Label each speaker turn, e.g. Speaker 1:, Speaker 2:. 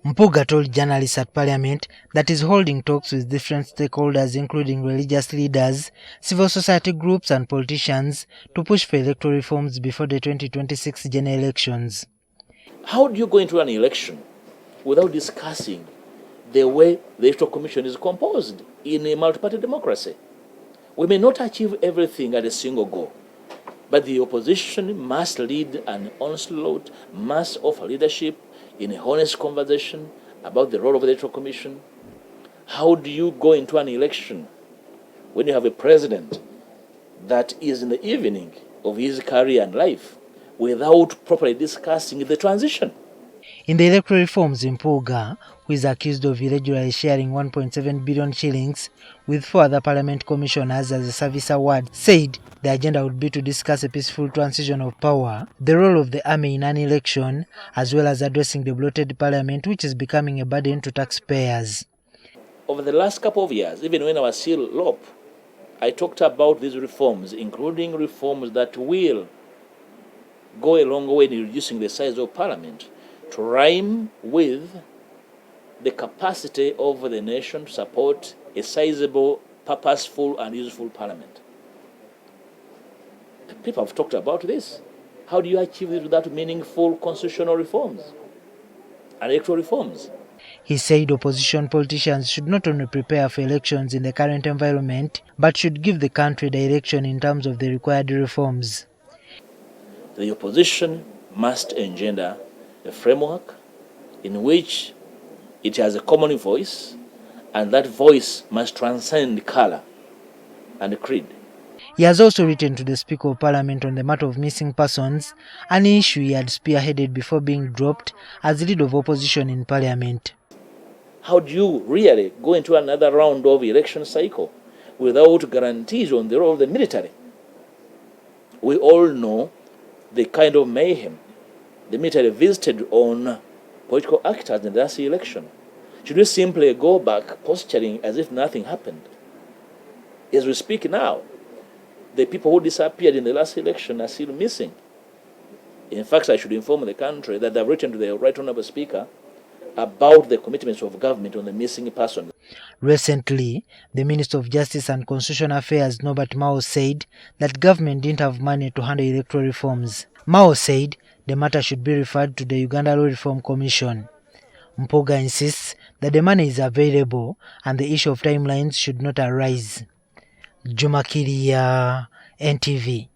Speaker 1: Mpuuga told journalists at Parliament that he's holding talks with different stakeholders including religious leaders, civil society groups and politicians to push for electoral reforms before the 2026 general elections.
Speaker 2: How do you go into an election without discussing the way the Electoral Commission is composed in a multi-party democracy? We may not achieve everything at a single go, but the opposition must lead an onslaught, must offer leadership in a honest conversation about the role of the Electoral Commission. How do you go into an election when you have a president that is in the evening of his career and life without properly discussing the transition?
Speaker 1: In the electoral reforms, Mpuuga, who is accused of irregularly sharing 1.7 billion shillings with 4 other parliament commissioners as a service award, said the agenda would be to discuss a peaceful transition of power, the role of the army in an election, as well as addressing the bloated parliament, which is becoming a burden to taxpayers.
Speaker 2: Over the last couple of years, even when I was still LOP, I talked about these reforms, including reforms that will go a long way in reducing the size of parliament to rhyme with the capacity of the nation to support a sizable, purposeful and useful parliament. People have talked about this. How do you achieve this without meaningful constitutional reforms and electoral reforms?
Speaker 1: He said opposition politicians should not only prepare for elections in the current environment, but should give the country direction in terms of the required reforms.
Speaker 2: The opposition must engender a framework in which it has a common voice, and that voice must transcend color and creed.
Speaker 1: He has also written to the Speaker of Parliament on the matter of missing persons, an issue he had spearheaded before being dropped as leader of opposition in Parliament.
Speaker 2: How do you really go into another round of election cycle without guarantees on the role of the military? We all know the kind of mayhem the military visited on political actors in the last election. Should we simply go back posturing as if nothing happened? As we speak now, the people who disappeared in the last election are still missing. In fact, I should inform the country that they've written to the Right Honourable Speaker about the commitments of government on the missing person.
Speaker 1: Recently, the Minister of Justice and Constitutional Affairs, Norbert Mao, said that government didn't have money to handle electoral reforms. Mao said the matter should be referred to the Uganda Law Reform Commission. Mpuuga insists that the money is available and the issue of timelines should not arise. Juma Kiria, NTV.